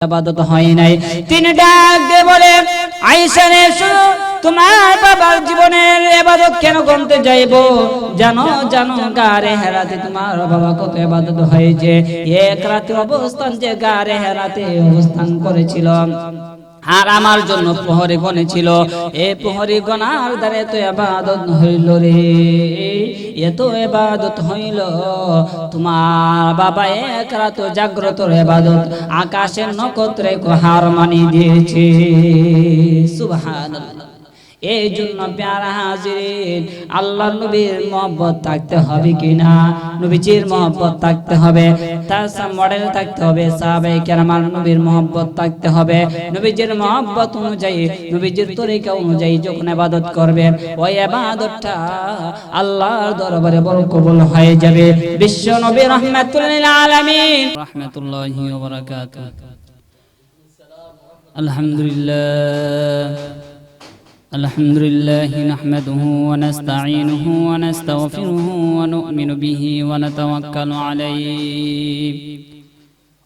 ইবাদত হয় নাই। তিনি ডাক দিয়ে বলে, আয়েশা রে শুনো, তোমার বাবার জীবনের ইবাদত কেন করতে যাইবো? জানো জানো গারে হেরাতে তোমার বাবা কত ইবাদত হয়েছে। এক রাতে অবস্থান যে গারে হেরাতে অবস্থান করেছিল, আর আমার জন্য প্রহরী গণেছিল। এই প্রহরী গণার দ্বারা তো ইবাদত হইল রে, এত ইবাদত হইল। তোমার বাবা এক রাত জাগ্রত ইবাদত আকাশের নক্ষত্রে হার মানি দিয়েছে। সুবহানাল্লাহ। এই জন্য প্যারা হাজিরিন, আল্লাহর নবীর মহব্বত থাকতে হবে কিনা? নবীজির মহব্বত থাকতে হবে, তার মডেল থাকতে হবে, সাহাবায়ে কেরামের নবীর মহব্বত থাকতে হবে। নবীজির মহব্বত অনুযায়ী, নবীজির তরিকা অনুযায়ী যখন ইবাদত করবেন, ওই ইবাদতটা আল্লাহর দরবারে বড় কবুল হয়ে যাবে। বিশ্ব নবী রাহমাতুল লিল আলামিন রাহমাতুল্লাহি ওয়া বারাকাতুহু। আলহামদুলিল্লাহ الحمد لله نحمده ونستعينه ونستغفره ونؤمن به ونتوكل عليه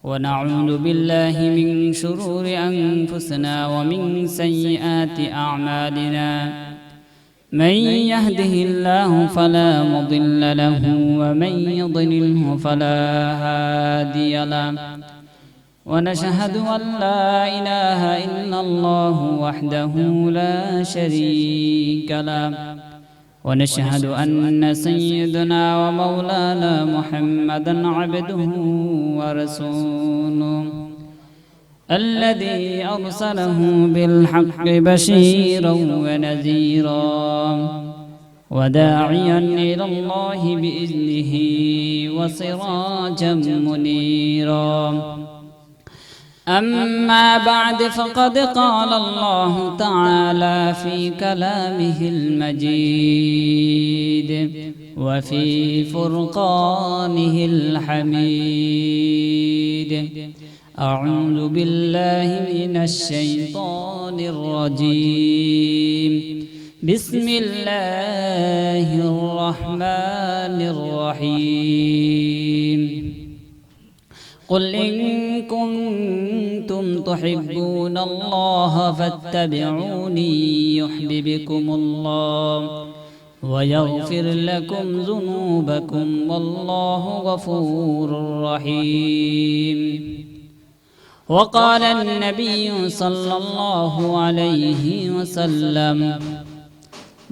ونعوذ بالله من شرور أنفسنا ومن سيئات أعمالنا من يهده الله فلا مضل له ومن يضلله فلا هادي له ونشهد أن لا إله إلا الله وحده لا شريك له ونشهد أن سيدنا ومولانا محمدا عبده ورسوله الذي أرسله بالحق بشيرا ونذيرا وداعيا إلى الله بإذنه وسراجا منيرا. أما بعد فقد قال الله تعالى في كلامه المجيد وفي فرقانه الحميد. أعوذ بالله من الشيطان الرجيم. بسم الله الرحمن الرحيم. قل إن كنتم تحبون الله فاتبعوني يحببكم الله ويغفر لكم ذنوبكم والله غفور رحيم. وقال النبي صلى الله عليه وسلم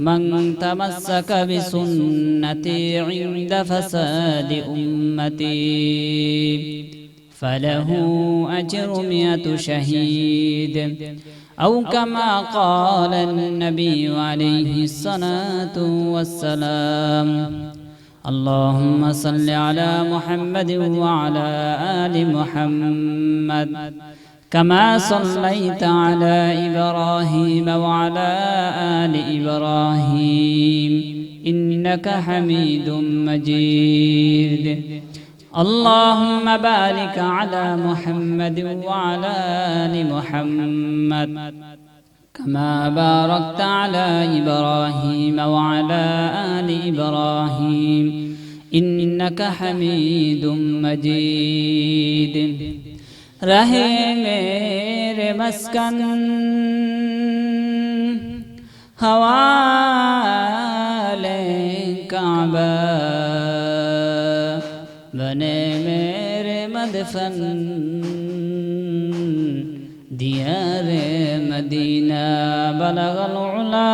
من تمسك بسنتي عند فساد أمتي فله أجر 100 شهيد أو كما قال النبي عليه الصلاة والسلام. اللهم صل على محمد وعلى آل محمد كما صليت على إبراهيم وعلى آل إبراهيم إنك حميد مجيد. اللهم بارك على محمد وعلى آل محمد كما باركت على إبراهيم وعلى آل إبراهيم إنك حميد مجيد. رہے میرے مسکن حوالے کعبہ بنے میرے مدفن دیار مدینہ بلغ العلا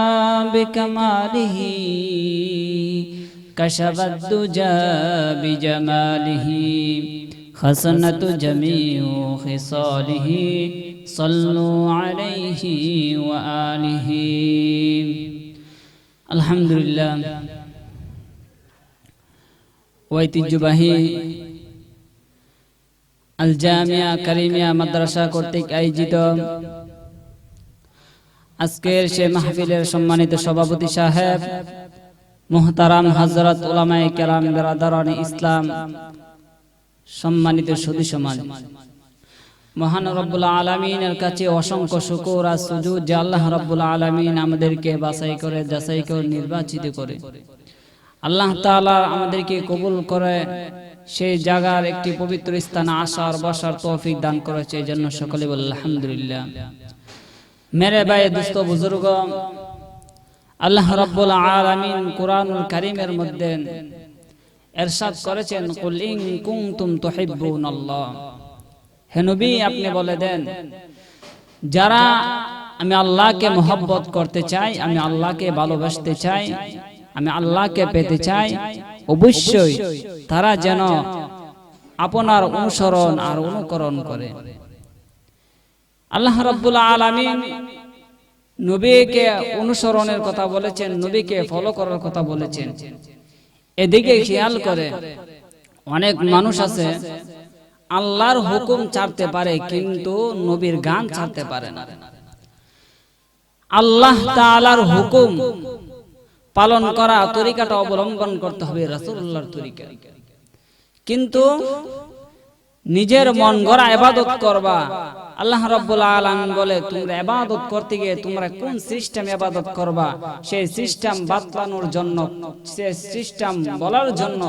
بکمالہ کشف الدجى بجمالہ حسنت جميع خصاله صلوا عليه وآله. আলহামদুলিল্লাহ। ঐতিহ্যবাহী আল জামিয়া কারিমিয়া মাদ্রাসা কর্তৃক আয়োজিত আজকের সে মাহফিলের সম্মানিত সভাপতি সাহেব, মুহতারাম হযরত উলামায়ে কেরাম, বিরাদারানে ইসলাম, সম্মানিত সুধী সমাজ, মহান রব্বুল আলামিনের কাছে অসংখ্য শুকর আর সুজুদ যে আল্লাহ রব্বুল আলামিন আমাদেরকে বাছাই করে, যাচাই করে, নির্বাচিত করে আল্লাহ তাআলা আমাদেরকে কবুল করে সেই জায়গার একটি পবিত্র স্থানে আসার বসার তৌফিক দান করেছে, এই জন্য সকলে বলে আলহামদুলিল্লাহ। মেরে ভাই দোস্ত বুজুর্গ, আল্লাহ রাব্বুল আলামিন কুরআনুল কারীমের মধ্যে ইরশাদ করেছেন, কুল ইন কুনতুম তুহিব্বুনাল্লাহ, হে নবী আপনি বলে দেন যারা আমি আল্লাহকে মহব্বত করতে চাই, আমি আল্লাহকে ভালোবাসতে চাই, আমি আল্লাহকে পেতে চাই, অবশ্যই তারা যেন আপনার অনুসরণ আর অনুকরণ করে। আল্লাহ রাব্বুল আলামিন নবীকে অনুসরণের কথা বলেছেন, নবীকে ফলো করার কথা বলেছেন। এদিকে খেয়াল করে অনেক মানুষ আছে আল্লাহর হুকুম ছাড়তে পারে কিন্তু নবীর গান ছাড়তে পারে না। আল্লাহ তাআলার হুকুম পালন করা তরিকাটা অবলম্বন করতে হবে রাসূলুল্লাহর তরিকা, কিন্তু নিজের মন গড়া ইবাদত করবা। আল্লাহ রাব্বুল আলামিন বলে তোমরা ইবাদত করতে গিয়ে তোমরা কোন সিস্টেম ইবাদত করবা, সেই সিস্টেম বাতলানোর জন্য, সেই সিস্টেম বলার জন্য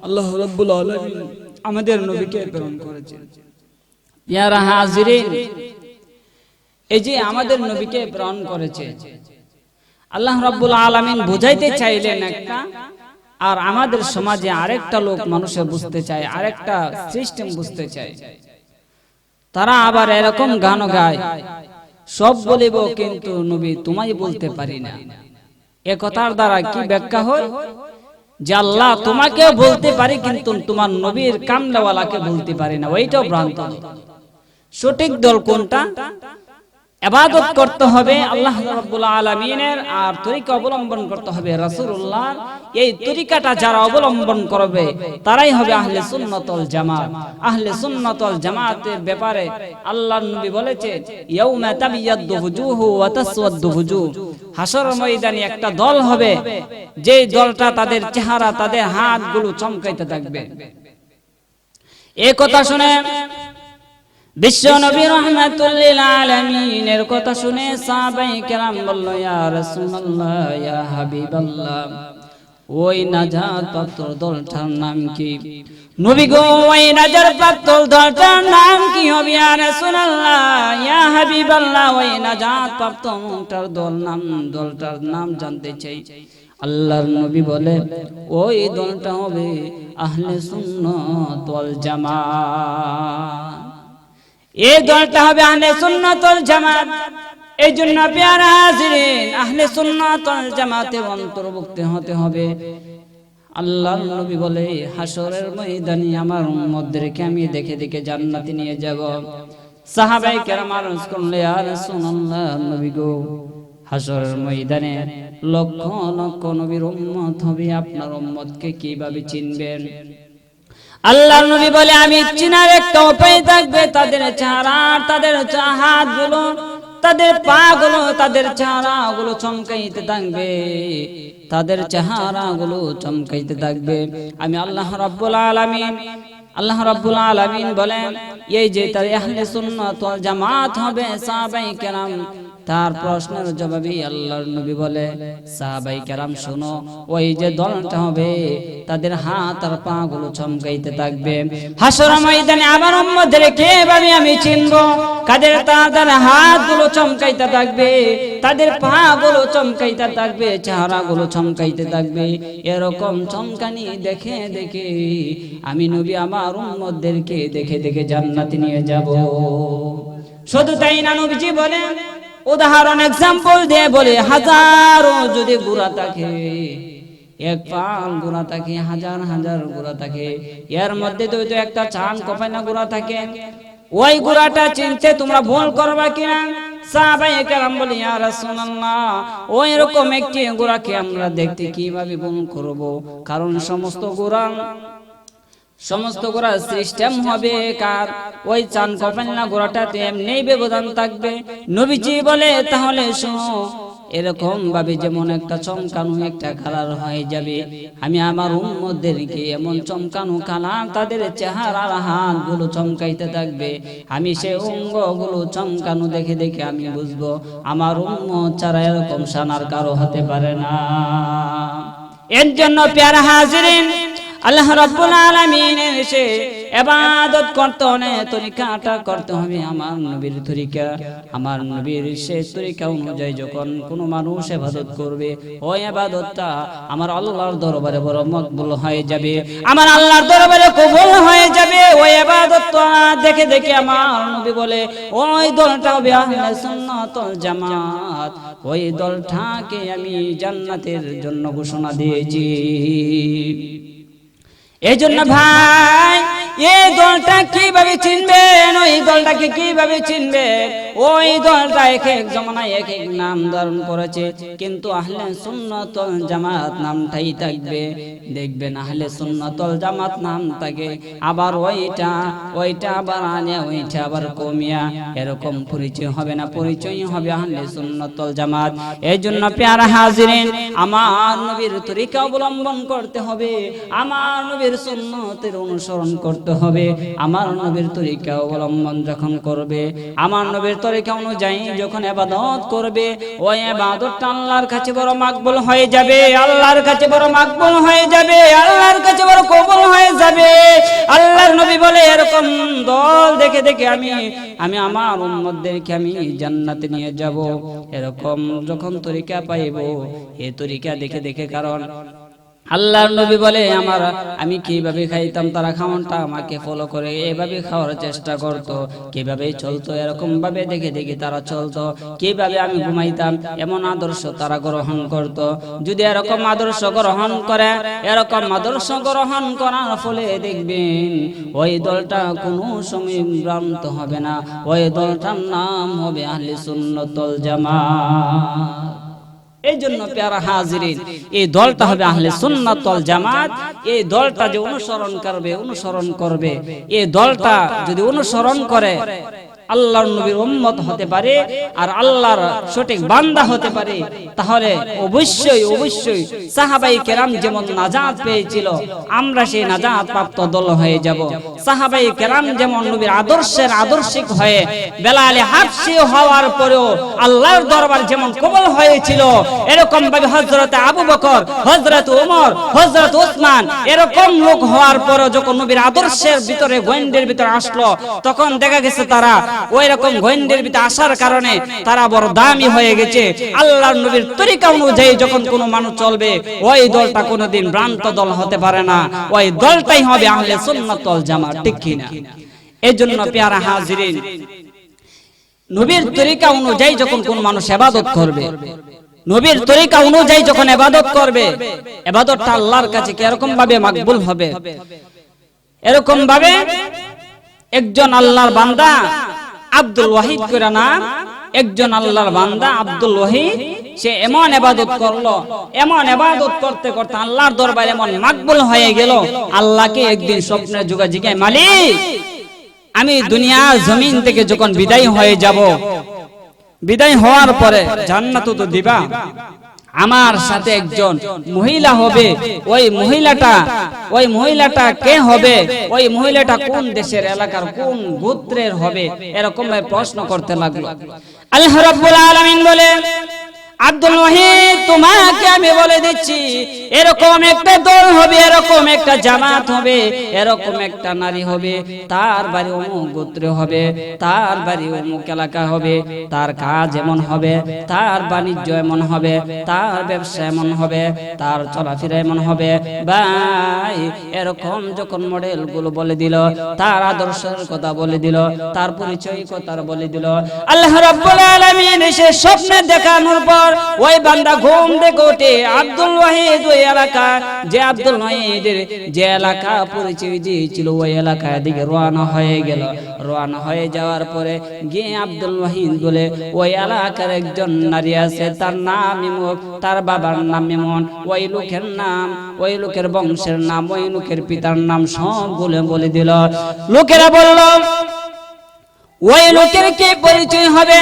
আল্লাহ রাব্বুল আলামিন আমাদের নবীকে প্রেরণ করেছেন। প্রিয় হাজিরিন, এই যে আমাদের নবীকে প্রেরণ করেছে আল্লাহ রাব্বুল আলামিন বুঝাইতে চাইলেন একটা, আর আমাদের সমাজে আরেকটা লোক মানুষে বুঝতে চায়, আরেকটা সিস্টেম বুঝতে চায়। তারা আবার এরকম গান গায়, সব বলিব কিন্তু নবী তোমায় বলতে পারি না। এ কথার দ্বারা কি ব্যাখ্যা হয় যে আল্লাহ তোমাকে বলতে পারি কিন্তু তোমার নবীর কামলাওয়ালাকে বলতে পারি না, ওইটাও ভ্রান্ত। সঠিক দল কোনটা? ইবাদত করতে হবে আল্লাহ রাব্বুল আলামিনের, আর তরিকা অবলম্বন করতে হবে রাসূলুল্লাহর। এই তরিকাটা যারা অবলম্বন করবে তারাই হবে আহলে সুন্নাত ওয়াল জামাত। আহলে সুন্নাত ওয়াল জামাতের ব্যাপারে আল্লাহর নবী বলেছে, ইয়াউমা তাবিয়াদ্দু ওয়ুজুহু ওয়া তাসওয়াদ্দু ওয়ুজুহ, হাসরের ময়দানে একটা দল হবে যেই দলটা তাদের চেহারা, তাদের হাতগুলো চমকাইতে থাকবে। এই কথা শুনে বিশ্ব নবী রাহমাতুল লিল আলামিনের কথা শুনে সাহাবায়ে কেরাম বলল, ইয়া রাসূলুল্লাহ, ইয়া হাবিবাল্লাহ, ওই নাজাত প্রাপ্ত দলটার নাম কি? নবী গো, ওই নাজাত প্রাপ্ত দলটার নাম কি হবে? ইয়া রাসূলুল্লাহ, ইয়া হাবিবাল্লাহ, ওই নাজাত প্রাপ্ত দলটার নাম জানতে চাই। আল্লাহর নবী বলে, ওই দলটা হবে আহলে সুন্নাত ওয়াল জামাত। এই দলটা হবে আহলে সুন্নাত ওয়াল জামাত। এই জন্য প্রিয় হাজিরিন, আহলে সুন্নাত ওয়াল জামাতের অন্তর্ভুক্ত হতে হবে। আল্লাহর নবী বলে, হাসরের ময়দানে আমার উম্মতদেরকে আমি দেখে দেখে জান্নাতে নিয়ে যাব। সাহাবায়ে কেরাম আরজ করলে, ইয়া রাসূলুল্লাহ, নবী গো, হাসরের ময়দানে লক্ষ লক্ষ নবীর উম্মত হবে, আপনার উম্মতকে কিভাবে চিনবেন? আল্লাহর নবী বলে, আমি চিনার একটা উপায় থাকবে, তাদের চেহারা, তাদের হাতগুলো, তাদের পাগুলো, তাদের চেহারাগুলো চমকাইতে থাকবে, তাদের চেহারাগুলো চমকাইতে থাকবে। আমি আল্লাহ রাব্বুল আলামিন বলেন, এই যে তার আহলে সুন্নাত ওয়াল জামাত হবে সাহাবায়ে কেরাম, তার প্রশ্নের জবাবে আল্লাহর নবী বলে, সাহাবায়ে কেরাম শোনো, ওই যে দলটা হবে তাদের হাত আর পা গুলো চমকাইতে থাকবে। হাসর ময়দানে আমার উম্মতদেরকে কিভাবে আমি চিনব? কাদের তাদের হাত গুলো চমকাইতে থাকবে, তাদের পা গুলো চমকাইতে থাকবে, চেহারা গুলো চমকাইতে থাকবে। এরকম চমকানি দেখে দেখে আমি নবী আমার উম্মতদেরকে দেখে দেখে জান্নাতে নিয়ে যাব। শুধু তাই না, নবীজি বলেন, উদাহরণ এক্সাম্পল দিয়ে বলে, হাজারো যদি গুণা থাকে, এক পাল গুণা থাকে, হাজার হাজার গুণা থাকে, এর মধ্যে তো একটা চান কপাইনা গুণা থাকে, ওই গুণাটা চিনতে তোমরা ভুল করবা কিনা? সাহাবায়ে কেরাম বলে, ইয়া রাসূলুল্লাহ, ওই রকম একটি গুণাকে আমরা দেখতে কিভাবে ভুল করব? কারণ সমস্ত গোড়া সিস্টেম হবে কার? ওই চান কপাইনা গোড়াটাতে এমনি ব্যবধান থাকবে। নবীজি বলে, তাহলে শোনো, এরকম ভাবে যেমন একটা চমকানো একটা কালার হয়ে যাবে, আমি আমার উম্মতদেরকে এমন চমকানো কালার, তাদের চেহারার হাতগুলো চমকাইতে থাকবে, আমি সেই অঙ্গগুলো চমকানো দেখে দেখে আমি বুঝবো আমার উম্মত ছাড়া এরকম শানার কারো হতে পারে না। এর জন্য প্রিয় হাজিরিন, আল্লাহ রাব্বুল আলামিনের সে ইবাদত করতে হলে তরিকাটা করতে হবে আমার নবীর তরিকা, আমার নবীর শেষ তরিকা অনুযায়ী যখন কোনো মানুষ ইবাদত করবে ওই ইবাদতটা আমার আল্লাহর দরবারে বড় মকবুল হয়ে যাবে, আমার আল্লাহর দরবারে কবুল হয়ে যাবে। ওই ইবাদতটা দেখে দেখে আমার নবী বলে ওই দলটা হবে আহলে সুন্নাত ওয়াল জামাত, ওই দলটাকে আমি জান্নাতের জন্য ঘোষণা দিয়েছি। এই জন্য ভাই এই দলটা কিভাবে চিনবেন, ওই দলটাকে কিভাবে চিনবেন? ওই দলটা এক এক জমানায় এক এক নাম ধারণ করেছে, কিন্তু আহলে সুন্নাত ওয়াল জামাত নামটাই থাকবে। দেখবেন আহলে সুন্নাত ওয়াল জামাত নাম থাকে, আবার ওইটা আবার আলিয়া, ওইটা আবার কমিয়া, এরকম পরিচয় হবে না, পরিচয় হবে আহলে সুন্নাত ওয়াল জামাত। এই জন্য প্যারা হাজিরিন, আমার নবীর তরিকা অবলম্বন করতে হবে, আমার নবীর সুন্নতের অনুসরণ করতে হবে। আমার নবীর তরিকা অবলম্বন যখন করবে, আমার নবীর তরিকা অনুযায়ী যখন ইবাদত করবে, ওই ইবাদতটা আল্লাহর কাছে বড় মাকবুল হয়ে যাবে, আল্লাহর কাছে বড় মাকবুল হয়ে যাবে, আল্লাহর কাছে বড় কবুল হয়ে যাবে। আল্লাহর নবী বলে এরকম দল দেখে দেখে আমি আমার উম্মতদেরকে আমি জান্নাতে নিয়ে যাব। এরকম যখন তরিকা পাইব, এই তরিকা দেখে দেখে, কারণ আল্লাহর নবী বলে আমি কিভাবে খাইতাম, তারা খাওয়ানটা আমাকে ফলো করে এভাবে খাওয়ার চেষ্টা করতো, কিভাবে চলতো এরকম ভাবে দেখে দেখে তারা চলতো, কিভাবে আমি ঘুমাইতাম এমন আদর্শ তারা গ্রহণ করত। যদি এরকম আদর্শ গ্রহণ করে, এরকম আদর্শ গ্রহণ করার ফলে দেখবেন ওই দলটা কোনো সময় ভ্রান্ত হবে না, ওই দলটার নাম হবে আহলে সুন্নাত ওয়াল জামাত। এই জন্য প্যারা হাজিরিন, এই দলটা হবে আহলে সুন্নাত ওয়াল জামাত। এই দলটা যে অনুসরণ করবে, এই দলটা যদি অনুসরণ করে আল্লাহর নবীর উম্মত হতে পারে আর আল্লাহর সঠিক বান্দা হতে পারে, তাহলে অবশ্যই অবশ্যই সাহাবায়ে কেরাম যেমন নাজাত পেয়েছিল, আমরা সেই নাজাত প্রাপ্ত দল হয়ে যাব। সাহাবায়ে কেরাম যেমন নবীর আদর্শের আদর্শিক হয়ে বেলালে হাবশী হওয়ার পরেও আল্লাহর দরবার যেমন কবুল হয়েছিল, এরকম ভাবে হযরত আবু বকর, হযরত ওমর, হযরত ওসমান এরকম লোক হওয়ার পরেও যখন নবীর আদর্শের ভিতরে গণ্ডের ভিতরে আসলো, তখন দেখা গেছে তারা ওই রকম গণ্ডের ভিতরে আসার কারণে তারা বড় দামি হয়ে গেছে। আল্লাহর নবীর তরিকা অনুযায়ী যখন কোনো মানুষ চলবে, ওই দলটা কোনোদিন ভ্রান্ত দল হতে পারে না, ওই দলটাই হবে আহলে সুন্নাত ওয়াল জামাত, ঠিক কি না? এই জন্য প্যারা হাজিরিন, নবীর তরিকা অনুযায়ী যখন কোনো মানুষ ইবাদত করবে, নবীর তরিকা অনুযায়ী যখন ইবাদত করবে, ইবাদতটা আল্লাহর কাছে কিরকম ভাবে মাকবুল হবে? এরকম ভাবে একজন আল্লাহর বান্দা আব্দুল ওয়াহিদ করে নাম, একজন আল্লাহর বান্দা আব্দুল ওয়াহিদ, সে এমন ইবাদত করলো, এমন ইবাদত করতে করতে আল্লাহর দরবারে এমন মাকবুল হয়ে গেল, আল্লাহকে একদিন স্বপ্নে জিজ্ঞাসা, মালিক আমি দুনিয়ার জমিন থেকে যখন বিদায় হয়ে যাব, বিদায় হওয়ার পরে জান্নাত তো দিবা, আমার সাথে একজন মহিলা হবে, ওই মহিলাটা কে হবে? ওই মহিলাটা কোন দেশের এলাকার কোন গোত্রের হবে? এরকম প্রশ্ন করতে লাগলো। আল্লাহ রাব্বুল আলামিন বলে, আব্দুল ওয়াহিদ তোমাকে আমি বলে দিচ্ছি, এরকম একটা দল হবে, এরকম একটা জামাত হবে, এরকম একটা নারী হবে, তার বাড়ি অমুক গোত্রে হবে, তার বাড়ি অমুক এলাকা হবে, তার কাজ এমন হবে, তার বাণিজ্য এমন হবে, তার ব্যবসা এমন হবে, তার চলাফেরা এমন হবে। ভাই এরকম যখন মডেল গুলো বলে দিল, তার আদর্শের কথা বলে দিল, তার পরিচয় কথা বলে দিল, আল্লাহ রাব্বুল আলামিন এসে স্বপ্নে দেখানোর পর ওই বান্দা ঘুম থেকে উঠে আব্দুল ওয়াহিদ ওই এলাকা, যে আব্দুল ওয়াহিদের যে এলাকা পরিচয় দিয়েছিল, ওই এলাকার দিকে রওনা হয়ে গেল। রওনা হয়ে যাওয়ার পরে গিয়ে আব্দুল ওয়াহিদ বলে, ওই এলাকার একজন নারী আছে, তার নাম ইমুক, তার বাবার নাম ইমন, ওই লোকের নাম, ওই লোকের বংশের নাম, ওই লোকের পিতার নাম সব বলে দিল। লোকেরা বলল, ওই লোকের কি পরিচয় হবে?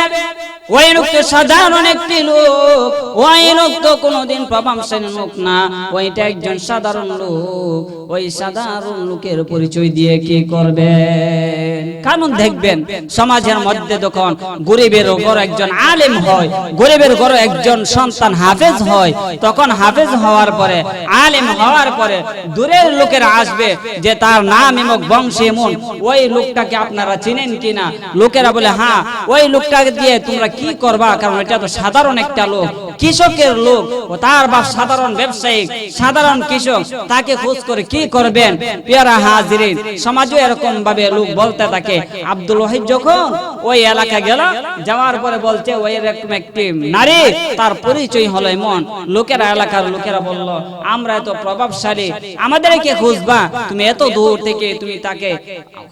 ওই লোক তো সাধারণ একটি লোক, ওই লোক তো কোনোদিন প্রভাবশালী লোক না, ওইটা একজন সাধারণ লোক। ওই সাধারণ লোকের পরিচয় দিয়ে কি করবেন? কারণ দেখবেন সমাজের মধ্যে যখন গরিবের ঘর একজন আলেম হয়, গরিবের ঘর একজন সন্তান হাফেজ হয়, তখন হাফেজ হওয়ার পরে, আলেম হওয়ার পরে দূরের লোকেরা আসবে যে তার নাম এমক বংশে এমন, ওই লোকটাকে আপনারা চিনেন কিনা? লোকেরা বলে হ্যাঁ, ওই লোকটাকে দিয়ে তোমরা কি করবা? কারণ এটা তো সাধারণ একটা লোক, কৃষকের লোক, ও তার বাপ সাধারণ ব্যবসায়ী, সাধারণ কৃষক, তাকে খোঁজ করে কি করবেন? পেয়ারা হাজিরিন, সমাজে এরকম ভাবে লোক বলতে থাকে। আব্দুল ওয়াহিদ যখন ওই এলাকা গেল, যাওয়ার পরে বলছে ওই এরকম একটি নারী, তার পরিচয় হলো এমন। লোকেরা, এলাকার লোকেরা বলল আমরা এত প্রভাবশালী, আমাদেরকে খুঁজবা, তুমি এত দূর থেকে তুমি তাকে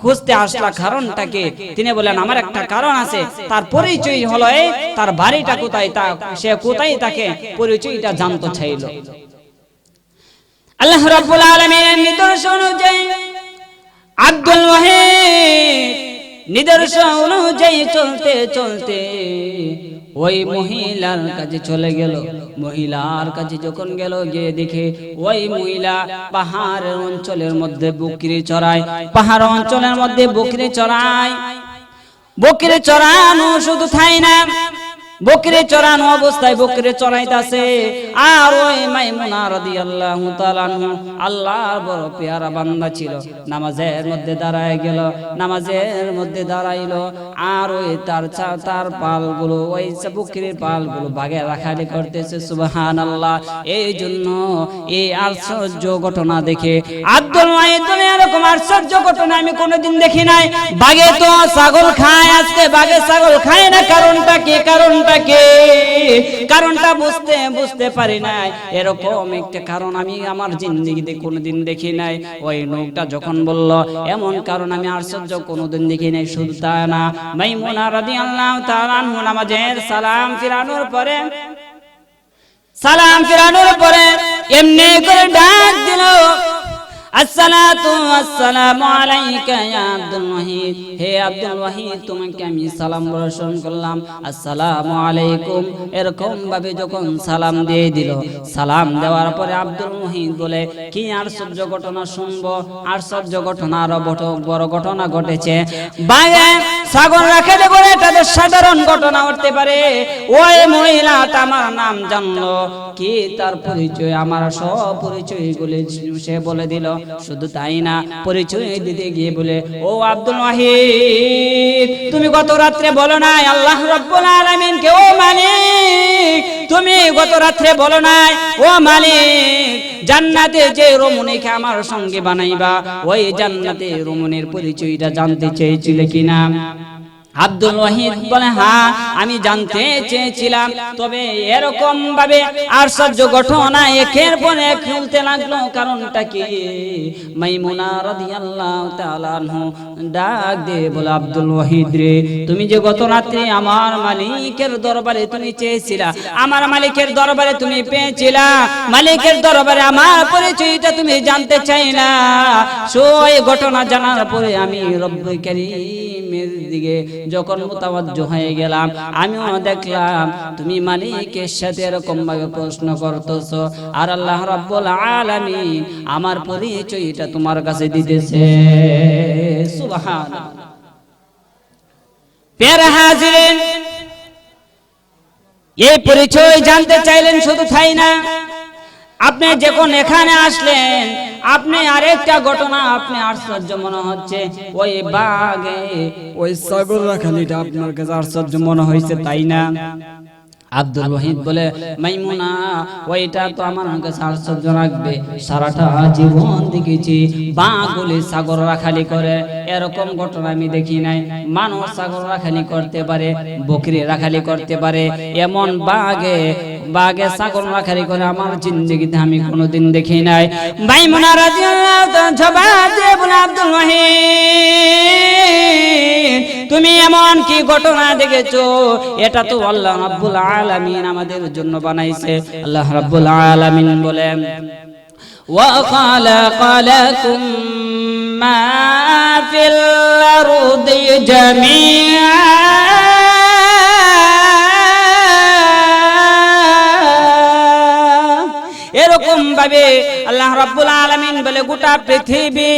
খুঁজতে আসলা, কারণটা কি? তিনি বলেন আমার একটা কারণ আছে, তার পরিচয় হলো এই, তার বাড়িটা কোথায়, সে কোথায় তাকে পরিচয়টা জানতে চাইল। আল্লাহ রাব্বুল আলামিনের নির্দেশন অনুযায়ী আব্দুল ওয়াহিদ নির্দেশন অনুযায়ী চলতে চলতে ওই মহিলার কাছে চলে গেল। মহিলার কাছে যখন গেল, গিয়ে দেখে ওই মহিলা পাহাড় অঞ্চলের মধ্যে বকরি চড়ায়, পাহাড় অঞ্চলের মধ্যে বকরি চড়ায়। বকরি চড়ানো শুধু থাই না, বকরি চড়ানো অবস্থায় বকরি চড়াইতাছে। আর ওই মাইমুনা রাদিয়াল্লাহু তাআলা আল্লাহর বড় পেয়ারা বান্দা ছিল, নামাজের মধ্যে দাঁড়ায় গেল, নামাজের মধ্যে দাঁড়াইলো। আর ওই তার পালগুলো, ওই বকরির পালগুলো ভাগে রাখালি করতেছে। সুবহানাল্লাহ। এই জন্য এই আশ্চর্য ঘটনা দেখে আব্দুল ওয়াহিদ বলে এরকম আশ্চর্য ঘটনা আমি কোনোদিন দেখি নাই। বাঘে তো ছাগল খায়, আজকে বাঘে ছাগল খায় না, কারণটা কি? কারণটা বুঝতে পারি নাই। এরকম একটা কারণ আমি আমার জিন্দেগিতে কোনোদিন দেখি নাই। ওই লোকটা যখন বলল এমন কারণ আমি আশ্চর্য কোনোদিন দেখি নাই, শুধু তা না, মাইমুনা রাদিয়াল্লাহু তাআলা আনহা নামাজের সালাম ফিরানোর পরে এমনি করে ডাক দিল, আসসালাতু ওয়াসসালামু আলাইকা ইয়া আব্দুল ওয়াহিদ। হে আব্দুল ওয়াহিদ, তোমাকে আমি সালাম বর্ষণ করলাম, আসসালামু আলাইকুম। এরকম ভাবে যখন সালাম দিয়ে দিল, সালাম দেওয়ার পরে আব্দুল ওয়াহিদ বলে কি আশ্চর্য ঘটনা শুনবো। আশ্চর্য ঘটনা, আরো বড় ঘটনা ঘটেছে। বাঘে ছাগল রাখালে করে তাদের সাধারণ ঘটনা হতে পারে। ওই মহিলাটা আমার নাম জানলো, কি তার পরিচয়, আমার সব পরিচয় গুলি সে বলে দিল। শুধু তাই না, পরিচয় দিতে গিয়ে বলে ও আব্দুল ওয়াহিদ, তুমি গত রাত্রে বলো নাই আল্লাহ রাব্বুল আলামিন কে? ও মালিক, তুমি গত রাত্রে বলো নাই ও মালিক জান্নাতে যে রমণীকে আমার সঙ্গে বানাইবা, ওই জান্নাতে রমণীর পরিচয়টা জানতে চেয়েছিলে কিনা? আব্দুল ওয়াহিদ বলে হ্যাঁ, আমি জানতে চেয়েছিলাম। তবে এরকম ভাবে আশ্চর্য ঘটনা একের পর এক খুলতে লাগলো। কারণটা কি? মাইমুনা রাদিয়াল্লাহু তাআলা আনহা ডাক দিয়ে বলে আব্দুল ওয়াহিদ রে, তুমি যে গত রাত্রে আমার মালিকের দরবারে তুমি চেয়েছিলা, আমার মালিকের দরবারে তুমি পেয়েছিলা, মালিকের দরবারে আমার পরিচয়টা তুমি জানতে চাইলা। সেই ঘটনা জানার পরে আমি রব্বুল কারীমের দিকে যখন মুতাওয়াজ্জু হয়ে গেলাম, আমিও দেখলাম তুমি মালিকের সাথে এরকম ভাবে প্রশ্ন করতেছো, আর আল্লাহ রাব্বুল আলামিন আমার পরিচয়টা তোমার কাছে দিতেছে। সুবহানাল্লাহ। প্যারা হাজিরিন, এই পরিচয় জানতে চাইলেন, শুধু তাই না, আপনি যখন এখানে আসলেন, আপনি আরেকটা ঘটনা আপনি আশ্চর্য মনে হচ্ছে। ওই বাঘে ওই ছাগল রাখালিটা আপনার কাছে আশ্চর্য মনে হয়েছে, তাই না? আব্দুল ওয়াহিদ বলে মাইমুনা, ওইটা তো আমার কাছে আশ্চর্য লাগবে। সারাটা জীবন দেখেছি বাঘগুলি ছাগল রাখালি করে, এরকম ঘটনা আমি দেখি নাই। মানুষ ছাগল রাখালি করতে পারে, বকরি রাখালি করতে পারে, এমন বাঘে ছাগল রাখালি করে আমার জিন্দেগিতে আমি কোনোদিন দেখি নাই। মাইমুনা রাদিয়াল্লাহু তাআলা জবাব দিয়ে বলে আব্দুল ওয়াহিদ, তুমি এমন কি ঘটনা দেখেছো? এটা তো আল্লাহ রাব্বুল আলামিন আমাদের জন্য বানাইছে। আল্লাহ রাব্বুল আলামিন বলেন ওয়া খালাকালাকুম মা ফিল আরদি জামিআ, এরকম ভাবে আল্লাহ রাব্বুল আলামিন বলে গোটা পৃথিবী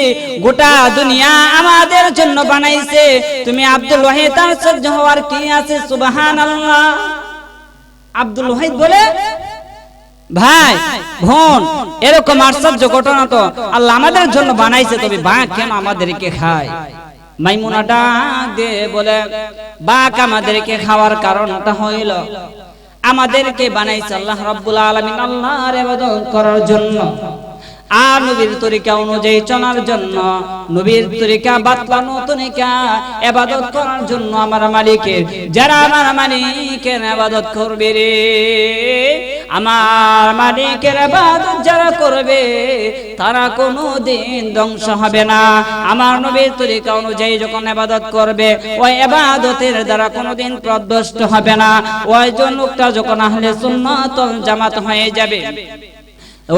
গোটা দুনিয়া আমাদের জন্য বানাইছে, তুমি আব্দুল ওয়াহিদ আশ্চর্য হওয়ার কি আছে? সুবহানাল্লাহ। আব্দুল ওয়াহিদ বলে ভাই বোন এরকম আশ্চর্য ঘটনা তো আল্লাহ আমাদের জন্য বানাইছে, তবে বাঘ কেন আমাদেরকে খায়? মাইমুনা ডাক দিয়ে বলে বাঘ আমাদেরকে খাওয়ার কারণটা হইল আমাদেরকে বানাইছে আল্লাহ রাব্বুল আলামিন আল্লাহর ইবাদত করার জন্য, আর নবীর তরিকা অনুযায়ী চলার জন্য, নবীর তরিকা বাতলানো তরিকা ইবাদত করার জন্য। আমার মালিকের যারা আমার মালিকের ইবাদত করবে রে, আমার মালিকের ইবাদত যারা করবে তারা কোনোদিন ধ্বংস হবে না। আমার নবীর তরিকা অনুযায়ী যখন ইবাদত করবে ওই ইবাদতের দ্বারা কোনোদিন পথভ্রষ্ট হবে না। ওই লোকটা যখন আহলে সুন্নাত ওয়াল জামাত হয়ে যাবে,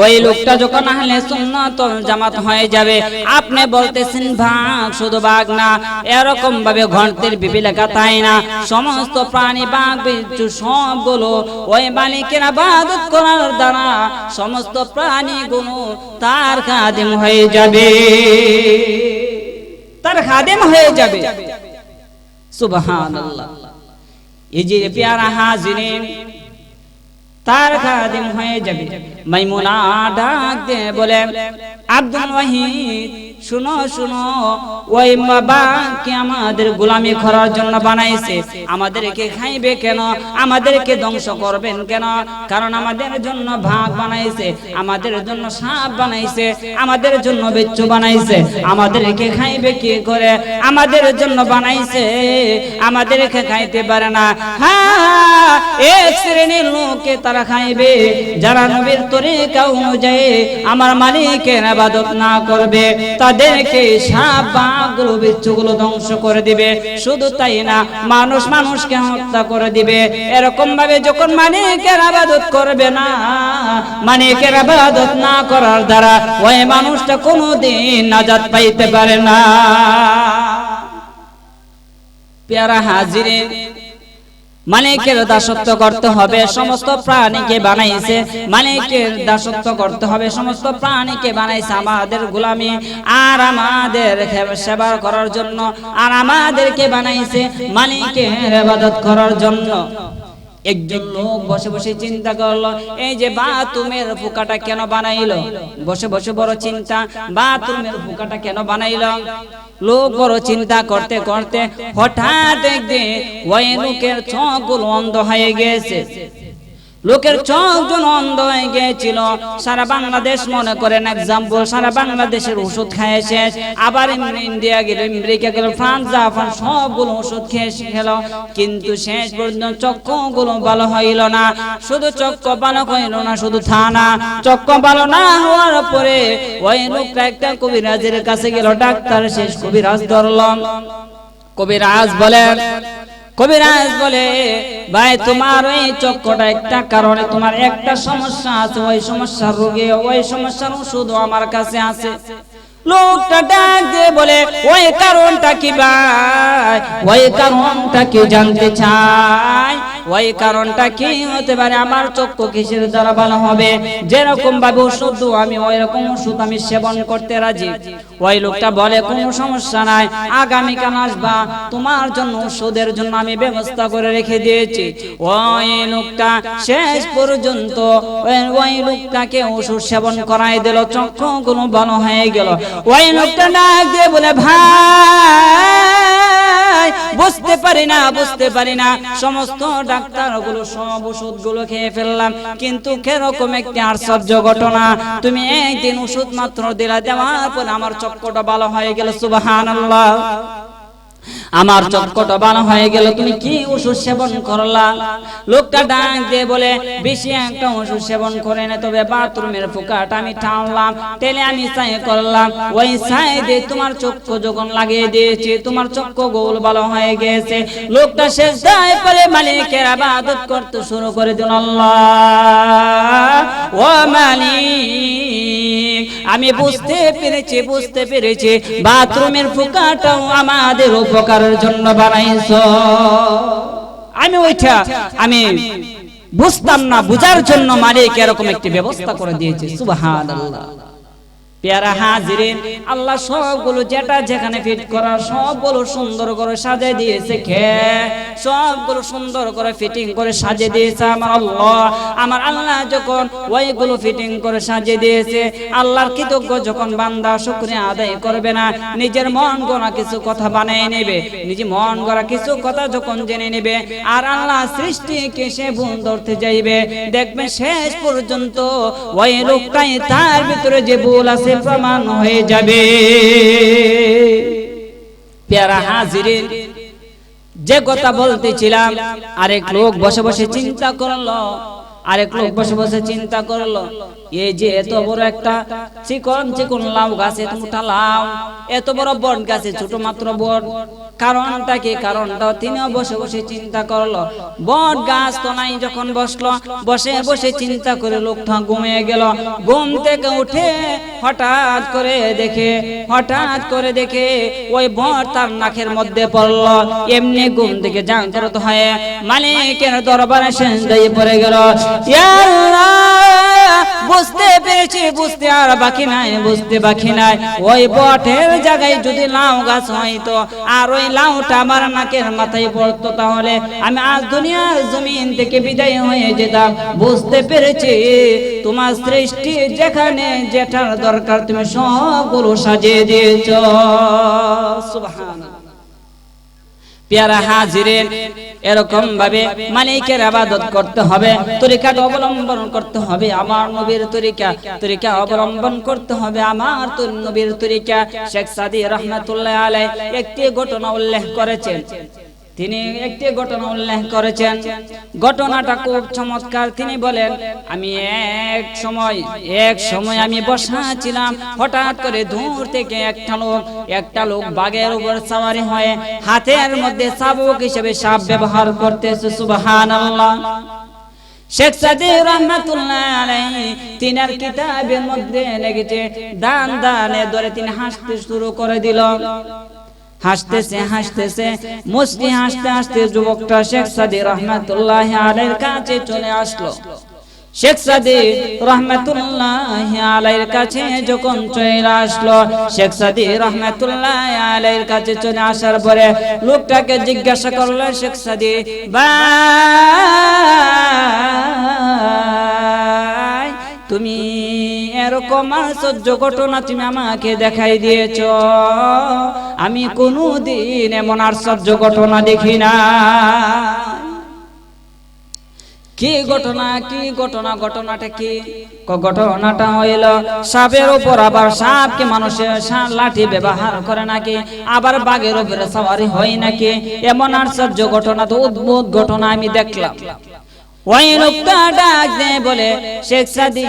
ওই লোকটা যখন আহলে সুন্নাত ওয়াল জামাত হয়ে যাবে, আপনি বলতেছেন বাঘ, শুধু বাঘ না, এরকম ভাবে ঘন্টের বিবি লেখা তাই না, সমস্ত প্রাণী বাঘ বিচ্ছু সবগুলো ওই মালিকের ইবাদত করার দ্বারা সমস্ত প্রাণীগুলো তার খাদেম হয়ে যাবে, তার খাদেম হয়ে যাবে। সুবহানাল্লাহ। এই যে প্যারা হাজিরিন তার খাদেম হয়ে যাবে। মাইমুনা ডাক দিয়ে বলে আব্দুল ওয়াহিদ শুনো শুনো, ওই বাবাকে আমাদের গোলামি করার জন্য বানাইছে, আমাদেরকে খাইবে কেন? আমাদেরকে ধ্বংস করবেন কেন? কারণ আমাদের জন্য ভাগ বানাইছে, আমাদের জন্য সাপ বানাইছে, আমাদের জন্য বিচ্ছু বানাইছে, আমাদেরকে খাইবে কি করে? আমাদের জন্য বানাইছে, আমাদেরকে খাইতে পারে না। হ্যাঁ, এক শ্রেণীর লোককে তারা খাইবে যারা নবীর তরিকা অনুযায়ী আমার মালিকের ইবাদত না করবে, তাদেরকে সাপ বাঘগুলো বিচ্ছুগুলো ধ্বংস করে দিবে। শুধু তাই না, মানুষ মানুষকে হত্যা করে দিবে। এরকম ভাবে যখন মালিকের ইবাদত করবে না, মালিকের ইবাদত না করার দ্বারা ওই মানুষটা কোনোদিন নাজাত পাইতে পারে না। প্যারা হাজিরিন, মালিকের দাসত্ব করতে হবে, সমস্ত প্রাণীকে বানাইছে মালিকের দাসত্ব করতে হবে, সমস্ত প্রাণীকে বানাইছে আমাদের গোলামি আর আমাদের সেবা করার জন্য, আর আমাদেরকে বানাইছে মালিকের ইবাদত করার জন্য। একজন লোক বসে বসে চিন্তা করলো, এই যে বাথরুমের পোকাটা কেন বানাইলো? বসে বসে বড় চিন্তা, বাথরুমের পোকাটা কেন বানাইলো? লোক বড় চিন্তা করতে করতে হঠাৎ একদিন ওই লোকের চোখগুলো অন্ধ হয়ে গেছে। লোকের চোখগুলো অন্ধ হয়ে গিয়েছিল। সারা বাংলাদেশ মনে করেন এক্সাম্পল, সারা বাংলাদেশের ওষুধ খেয়ে শেষ, আবার ইন্ডিয়া গেল, আমেরিকা গেল, ফ্রান্স, জাপান সবগুলো ওষুধ খেয়ে গেল, কিন্তু শেষ পর্যন্ত চক্ষুগুলো ভালো হইল না। শুধু চক্ষু ভালো হইল না, শুধু থানা চক্ষু ভালো না হওয়ার পরে ওই লোকটা একটা কবিরাজের কাছে গেল। ডাক্তার শেষ কবিরাজ ধরলাম। কবিরাজ বলে ভাই তোমার ওই চক্ষুটা একটা কারণে, তোমার একটা সমস্যা আছে, ওই সমস্যার রোগে ওই সমস্যার ওষুধ আমার কাছে আছে। লোকটা ডাক দিয়ে বলে ওই কারণটা কি ভাই? ওই কারণটা কি জানতে চাই? ওই কারণটা কি হতে পারে? আমার চক্ষু কিসের দ্বারা ভালো হবে? যেরকম ভাবে ওষুধ আমি ওই রকম ওষুধ আমি সেবন করতে রাজি। ওই লোকটা বলে কোনো সমস্যা নাই, আগামীকাল আসবা, তোমার জন্য ওষুধের জন্য আমি ব্যবস্থা করে রেখে দিয়েছি। ওই লোকটা শেষ পর্যন্ত ওই লোকটাকে ওষুধ সেবন করাই দিল, চক্ষুগুলো ভালো হয়ে গেল। ওই লোকটা ডাক দিয়ে বলে ভাই বুঝতে পারি না সমস্ত ডাক্তারগুলো সব ওষুধগুলো খেয়ে ফেললাম, কিন্তু কিরকম একটি আশ্চর্য ঘটনা, তুমি একদিন ওষুধ মাত্র দিলা, দেওয়ার পর আমার চক্ষুটা ভালো হয়ে গেল। সুবহানাল্লাহ, আমার চক্ষুটা ভালো হয়ে গেল, তুমি কি ওষুধ সেবন করলা? লোকটা ডাক দিয়ে বলে বেশি একটা ওষুধ সেবন করে না, তবে বাথরুমের পোকাটা আমি টানলাম, তেলে আমি ছাই করলাম, ওই ছাই দিয়ে তোমার চক্ষু যখন লাগিয়ে দিয়েছি, তোমার চক্ষু গোল ভালো হয়ে গেছে। লোকটা সেজদায় পড়ে মালিকের ইবাদত করতে শুরু করে দিল। আল্লাহ ও মালিক, আমি বুঝতে পেরেছি বাথরুমের পোকাটাও আমাদের উপকারের জন্য বানাইছো। আমি বুঝতাম না, বুঝার জন্য মালিক এরকম একটি ব্যবস্থা করে দিয়েছে। সুবহানাল্লাহ। প্যারা হাজিরিন, আল্লাহ সবগুলো যেটা যেখানে ফিট করা সবগুলো সুন্দর করে সাজিয়ে দিয়েছে। সবগুলো সুন্দর করে ফিটিং করে সাজিয়ে দিয়েছে আমার আল্লাহ। আমার আল্লাহ যখন ওইগুলো ফিটিং করে সাজিয়ে দিয়েছে, আল্লাহর কৃতজ্ঞ যখন বান্দা শুকরিয়া আদায় করবে না, নিজের মন গড়া কিছু কথা বানিয়ে নেবে, নিজে মন গড়া কিছু কথা যখন জেনে নেবে, আর আল্লাহ সৃষ্টিকে সে ভুল ধরতে যাইবে, দেখবে শেষ পর্যন্ত ওই লোকটাই তার ভিতরে যে ভুল আছে প্রমাণ হয়ে যাবে। প্যারা হাজিরিন, যে কথা বলতেছিলাম, আরেক লোক বসে বসে চিন্তা করলো, এই যে এত বড় একটা চিকন চিকন লাউ গাছে, মোটা লাউ, এত বড় বট গাছে ছোট মাত্র বট, কারণটা কি? কারণটা তিনিও বসে বসে চিন্তা করলো। বট গাছ তো নাই, যখন বসলো, বসে বসে চিন্তা করে লোকটা ঘুমিয়ে গেল। ঘুম থেকে উঠে হঠাৎ করে দেখে ওই বট তার নাকের মধ্যে পড়লো। এমনি ঘুম থেকে জাগ্রত হয়ে মালিকের দরবারে সেজদায় পড়ে গেল। ইয়া আল্লাহ, বুঝতে পেরেছি, বুঝতে আর বাকি নাই। ওই বটের জায়গায় যদি লাউ গাছ হইতো, আর ওই লাউটা আমার নাকের মাথায় পড়তো, তাহলে আমি আজ দুনিয়ার জমিন থেকে বিদায় হয়ে যেতাম। বুঝতে পেরেছি তোমার সৃষ্টি যেখানে যেটার দরকার তুমি সবগুলো সাজিয়ে দিয়েছো। সুবহানাল্লাহ। প্যারা হাজিরিন, এরকম ভাবে মালিকের ইবাদত করতে হবে, তরিকাটা অবলম্বন করতে হবে আমার নবীর তরিকা অবলম্বন করতে হবে আমার নবীর তরিকা। শেখ সাদী রাহমাতুল্লাহ আলাইহি একটি ঘটনা উল্লেখ করেছেন। ঘটনাটা খুব চমৎকার। তিনি বলেন, আমি এক সময় আমি বসা ছিলাম, হঠাৎ করে দূর থেকে একটা লোক বাঘের উপর সওয়ারি হয়ে হাতের মধ্যে চাবুক হিসেবে সাপ ব্যবহার করতেছে। সুবহানাল্লাহ। শেখ সাদী রাহমাতুল্লাহ আলাইহি তিনার কিতাবের মধ্যে লেগেছে, দানে ধরে তিনি হাসতে শুরু করে দিল। হাসতেছে মুস্কি হাসতে যুবকটা শেখ সাদী রাহমাতুল্লাহ আলাইহির কাছে চলে আসলো। শেখ সাদী রাহমাতুল্লাহ আলাইহির কাছে যখন চলে আসলো, শেখ সাদী রাহমাতুল্লাহ আলাইহির কাছে চলে আসার পরে লোকটাকে জিজ্ঞাসা করলো, শেখ সাদী ভাই, তুমি এরকম আশ্চর্য ঘটনা তুমি আমাকে দেখাই দিয়েছ, আমি কোনদিন এমন আশ্চর্য ঘটনা দেখি না। কি ঘটনা? ঘটনাটা কি? ঘটনাটা হইল, সাপের উপর, আবার সাপকে মানুষের লাঠি ব্যবহার করে নাকি, আবার বাঘের উপরে সওয়ারি হয় নাকি, এমন আশ্চর্য ঘটনা, তো অদ্ভুত ঘটনা আমি দেখলাম। ওই লোকটা ডাক দিয়ে বলে, শেখ সাদী,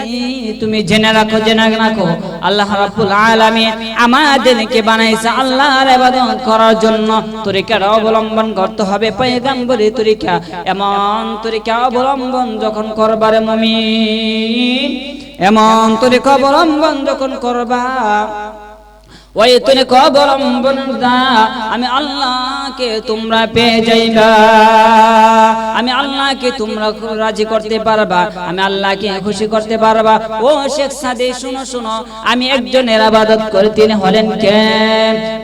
তুমি জেনে রাখো, আল্লাহ রাব্বুল আলামিন আমাদেরকে বানাইছে আল্লাহর ইবাদত করার জন্য। তরিকার অবলম্বন করতে হবে পয়গম্বরী তরিকা। এমন তরিকা অবলম্বন যখন করবার মুমিন, এমন তরিকা অবলম্বন যখন করবা, ওই তরিকা অবলম্বন আমি আল্লাহকে তোমরা পেয়ে যাইবা, আমি আল্লাহকে তোমরা রাজি করতে পারবা, আমি আল্লাহকে খুশি করতে পারবা। ও শেখ সাদী, শুনো, আমি একজনের ইবাদত করি, তিনি হলেন কে?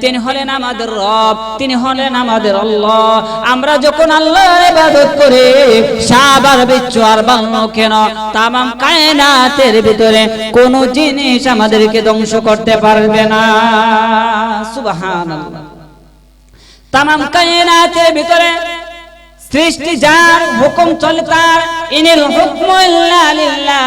তিনি হলেন আমাদের রব, তিনি হলেন আমাদের আল্লাহ। আমরা যখন আল্লাহর ইবাদত করি, সাপ আর বিচ্ছু আর বানর কেন, তামাম কায়নাতের ভিতরে কোন জিনিস আমাদেরকে ধ্বংস করতে পারবে না। সুবহানাল্লাহ। তামাম কায়নাতের ভিতরে সৃষ্টি যার, হুকুম চলে তার। ইনিল হুকমু ইল্লা লিল্লাহ,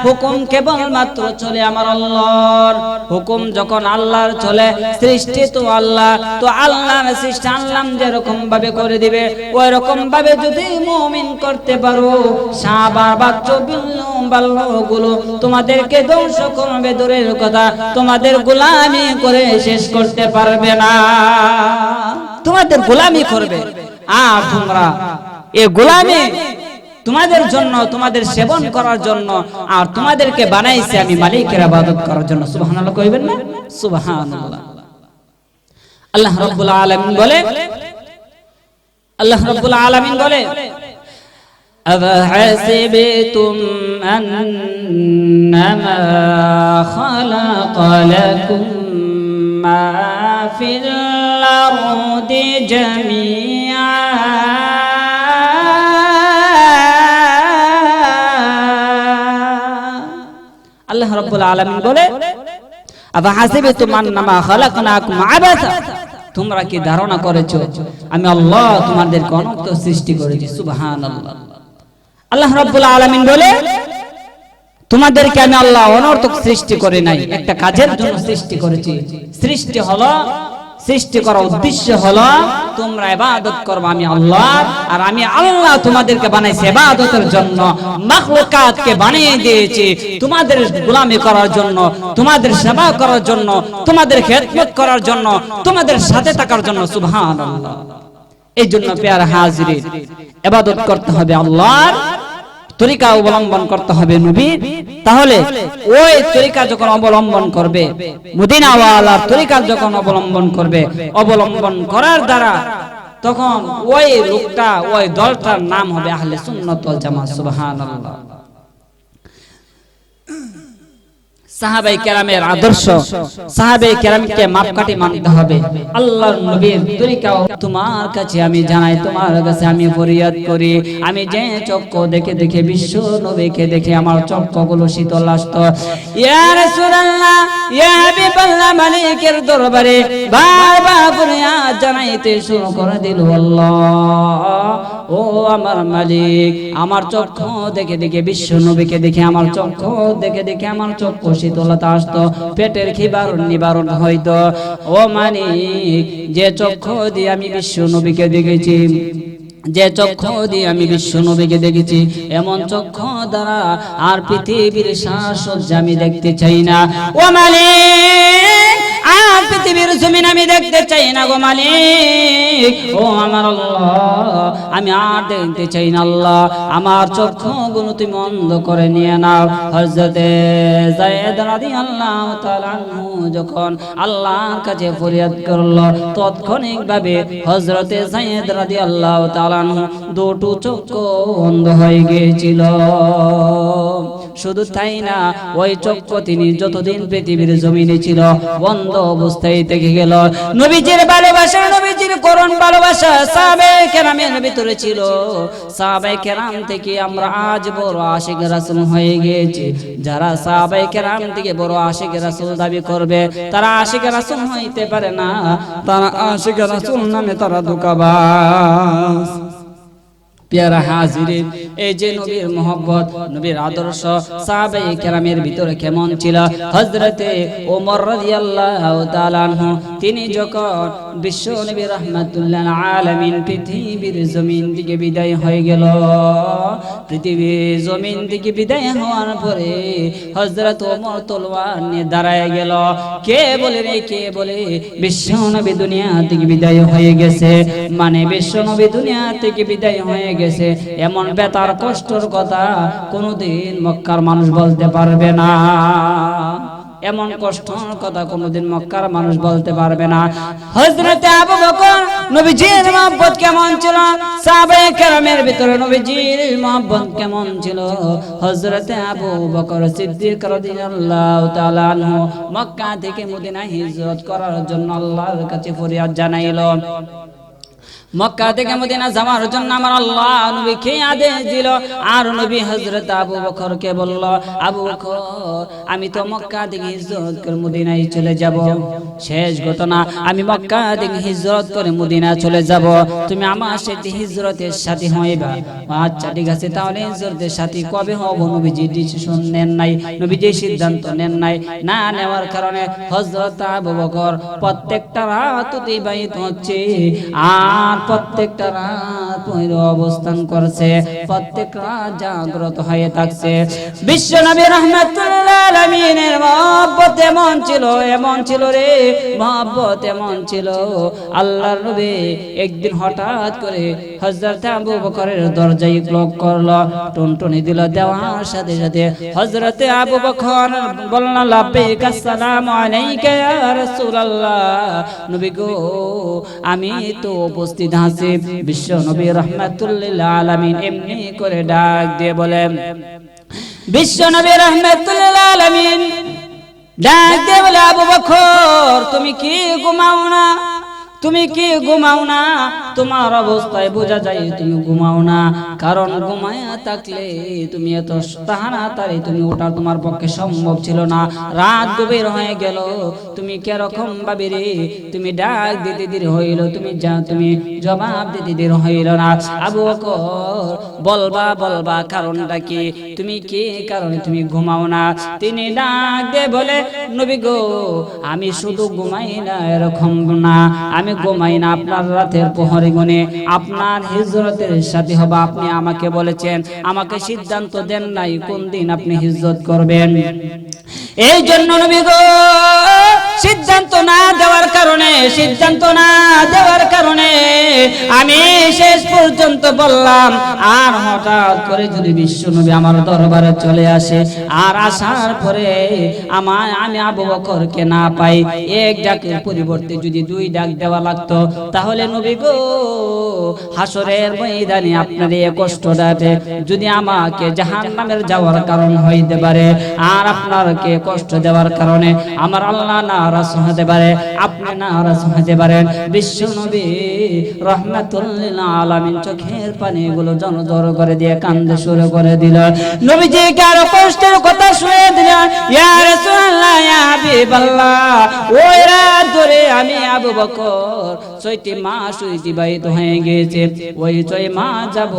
হুকুম কেবল মাত্র চলে আমার আল্লাহর। হুকুম যখন আল্লাহর চলে, সৃষ্টি তো আল্লাহ, তো আল্লাহর সৃষ্টি আল্লাহ যেরকম ভাবে করে দিবে, ওই রকম ভাবে যদি মুমিন করতে পারো, সাপ আর বাচ্চা গুলো তোমাদেরকে ধ্বংস করবে, দূরের কথা তোমাদের গোলামি করে শেষ করতে পারবে না, তোমাদের গোলামি করবে। আর তোমরা এই গোলামি তোমাদের জন্য, তোমাদের সেবন করার জন্য, আর তোমাদেরকে বানাইছে আমি মালিকের ইবাদত করার জন্য। সুবহানাল্লাহ কইবেন না? সুবহানাল্লাহ। আল্লাহ রাব্বুল আলামিন বলে أفحسبتم أنما خلقناكم ما في الأرض جميعا আল্লাহ রাব্বুল আলামিন বলে আফাহাসিবতুম আন্নামা খালাকনাকুম আবাসা, তোমরা কি ধারণা করেছো আমি আল্লাহ তোমাদেরকে অনর্থ সৃষ্টি করেছি? সুবহানাল্লাহ। আল্লাহ রাব্বুল আলামিন বলে তোমাদেরকে আমি আল্লাহ অনর্থক সৃষ্টি করে নাই, একটা কাজের জন্য সৃষ্টি করেছি। সৃষ্টি হলো, সৃষ্টি করার উদ্দেশ্য হলো তোমরা ইবাদত করবে আমি আল্লাহ, আর আমি আল্লাহ তোমাদেরকে বানাইছি ইবাদতের জন্য। মাখলুকাতকে বানিয়ে দিয়েছি তোমাদের গোলামি করার জন্য, তোমাদের সেবা করার জন্য, তোমাদের খেদমত করার জন্য, তোমাদের সাথে থাকার জন্য। সুবহানাল্লাহ। এই জন্য প্রিয় হাজিরিন, ইবাদত করতে হবে আল্লাহর, তরিকা অবলম্বন করতে হবে নবীর। তাহলে ওই তরিকা যখন অবলম্বন করবে, মদিনাওয়ালার তরিকা যখন অবলম্বন করবে, অবলম্বন করার দ্বারা তখন ওই লোকটা, ওই দলটার নাম হবে আহলে সুন্নাত ওয়াল জামাত। সুবহানাল্লাহ। সাহাবায়ে কেরামের আদর্শ, সাহাবায়ে কেরামকে মাপকাঠি মানতে হবে। আল্লাহর নবীর তরিকা তোমার কাছে আমি জানাই, তোমার কাছে আমি ফরিয়াদ করি। আমি যে চক্ষু দেখে দেখে বিশ্ব নবীকে দেখে আমার চক্ষুগুলো শীতল আসতো। ইয়া রাসূলুল্লাহ, ইয়া হাবিবাল্লাহ, মালিকের দরবারে বারবার ফরিয়াদ জানাইতে শুরু করে দিল। আল্লাহ, ও আমার মালিক, আমার চক্ষু দেখে দেখে বিশ্ব নবীকে দেখে আমার চক্ষু দেখে দেখে আমার চক্ষু শীতলতা আসতো, পেটের খিবার নিবারণ হইতো। ও মালিক, যে চক্ষু দিয়ে আমি বিশ্ব নবীকে দেখেছি, যে চক্ষু দিয়ে আমি বিশ্ব নবীকে দেখেছি, এমন চক্ষু দ্বারা আর পৃথিবীর সাজসজ্জা আমি দেখতে চাই না। ও মালিক, আর পৃথিবীর জমিন আমি দেখতে চাই না গো মালিক। ও আমার আল্লাহ, আমি আর দেখতে চাই না। আল্লাহ, আমার চক্ষুগুলো তুমি অন্ধ করে নিয়ে নাও। হযরতে যায়েদ রাদিয়াল্লাহু তাআলা আনহু যখন আল্লাহর কাছে ফরিয়াদ করলো, তাৎক্ষণিকভাবে হযরতে যায়েদ রাদিয়াল্লাহু তাআলা আনহু দুটো চক্ষু অন্ধ হয়ে গিয়েছিল। শুধু তাই না, ওই চক্ষু তিনি যতদিন পৃথিবীর জমিনে ছিল বন্ধ অবস্থায় থেকে গেল। নবীজির ভালোবাসা, নবীজির করুণ ভালোবাসা সাহাবায়ে কেরামের ভিতরে ছিল। সাহাবায়ে কেরাম থেকে আমরা আজ বড় আশিক রাসূল হয়ে গেছি। যারা সাহাবায়ে কেরাম থেকে বড় আশিক রাসূল দাবি করবে, তারা আশিক রাসূল হইতে পারে না, তারা আশিক রাসূল নামে তারা ধোঁকাবাজ। প্যারা হাজিরিন, এই যে নবীর মোহব্বত, নবীর আদর্শ সাহাবায়ে কেরামের ভিতরে কেমন ছিল। হযরতে ওমর রাদিয়াল্লাহু তাআলা আনহু, তিনি যখন বিশ্ব নবী রাহমাতুল্লাহ আলামিন পৃথিবীর জমিন থেকে বিদায় হয়ে গেল, পৃথিবীর জমিন থেকে বিদায় হওয়ার পরে হযরত ওমর তলোয়ার নিয়ে দাঁড়ায় গেল। কে বলে রে, কে বলে বিশ্ব নবী দুনিয়া থেকে বিদায় হয়ে গেছে, মানে বিশ্ব নবী দুনিয়া থেকে বিদায় হয়ে গেছে, এমন বেতার কষ্টের কথা কোনদিন মক্কার মানুষ বলতে পারবে না। এমন কষ্টের কথা কোনদিন মক্কার মানুষ বলতে পারবে না। হযরতে আবু বকর, নবীজির মহব্বত কেমন ছিল, সাহাবায়ে কেরামের ভিতরে নবীজির মহব্বত কেমন ছিল। হযরতে আবু বকর সিদ্দিক রাদিয়াল্লাহু তাআলা আনহু মক্কা থেকে মদিনায় হিজরত করার জন্য আল্লাহর কাছে ফরিয়াদ জানাইলো। মক্কা থেকে মদিনা যাওয়ার জন্য আমার আল্লাহ নবীকে আদেশ দিল। আর নবী হযরত আবু বকরকে বলল, আবু বকর, আমি তো মক্কা থেকে হিজরত করে মদিনায় চলে যাব। শেষ ঘটনা, আমি মক্কা থেকে হিজরত করে মদিনা চলে যাব, তুমি আমার সাথে হিজরতের সাথী হইবা। আচ্ছা ঠিক আছে, তাহলে হিজরতের সাথী কবে হব? নবীজি ডিসিশন নেন নাই, নবীজি সিদ্ধান্ত নেন নাই। না নেওয়ার কারণে হযরত আবু বকর প্রত্যেকটা রাত অতিবাহিত হচ্ছে, আর প্রত্যেকটা রাত অবস্থান করছে, প্রত্যেক রাত জাগ্রত হয়ে থাকছে। বিশ্ব নবী রাহমাতুল্লাহ আলামিনের মহব্বত এমন ছিল, এমন ছিল রে, মহব্বত এমন ছিল। আল্লাহর নবী একদিন হঠাৎ করে হযরত আবু বকরের দরজায় ক্লক করলো, টুনটুনি দিল, দেওয়ার সাথে সাথে হযরত আবু বকর বলল, লাব্বাইক আসসালামু আলাইকা ইয়া রাসূলুল্লাহ। নবী গো, আমি তো উপস্থিত আছি। বিশ্ব নবী রাহমাতুল লিল আলামিন এমনি করে ডাক দিয়ে বলেন, বিশ্ব নবী রাহমাতুল লিল আলামিন ডাক দিয়ে বলে, আবু বকর তুমি কি ঘুমাও না? তুমি কি ঘুমাও না? তোমার অবস্থায় বোঝা যায় তুমি ঘুমাও না, কারণ ঘুমায়া থাকলে তুমি এত তাড়াতাড়ি তুমি ওঠা তোমার পক্ষে সম্ভব ছিল না। রাত গভীর হয়ে গেল, তুমি কিরকম ভাবে রে তুমি ডাক দিতে দেরি হইল, তুমি জবাব দিতে দেরি হইল না। আবু বকর বলবা কারণটা কি? তুমি কি কারণে তুমি ঘুমাও না? তিনি ডাক দিয়ে বলে, নবী গো, আমি শুধু ঘুমাই না এরকম না, আমি ঘুমাই না আপনার রাতের প্রহরে গুনে আপনার হিজরতের সাথী হব। আপনি আমাকে বলেছেন, আমাকে সিদ্ধান্ত দেন নাই কোন দিন আপনি হিজরত করবেন। এই জন্য নবী গো, সিদ্ধান্ত না দেওয়ার কারণে আমি শেষ পর্যন্ত বললাম। আর হঠাৎ করে যদি বিশ্ব নবী আমার দরবারে চলে আসে, আর আসার পরে আমি আবু বকরকে না পাই, এক ডাকের পরিবর্তে যদি দুই ডাক দেওয়া লাগতো, তাহলে নবী গো, হাসরের ময়দানে আপনার এই কষ্টটাতে যদি আমাকে জাহান্নামের যাওয়ার কারণ হইতে পারে, আর আপনারকে কষ্ট দেওয়ার কারণে আমার আল্লাহ নারাজ হতে পারে, আপনি নারাজ হতে পারেন। বিশ্ব নবী রাহমাতুল লিল আলামিন চোখের পানিগুলো জনজর করে দিয়ে কান্দে শুরু করে দিল। নবীজি কারো কষ্টের কথা শুনে দিলেন, ইয়া রাসূলুল্লাহ, ইয়া হাবিবাল্লাহ, ওই রাত ধরে আমি আবু বকর 6টি মাস অতিবাহিত হয়ে গিয়েছে, ওই 6 মাস যাব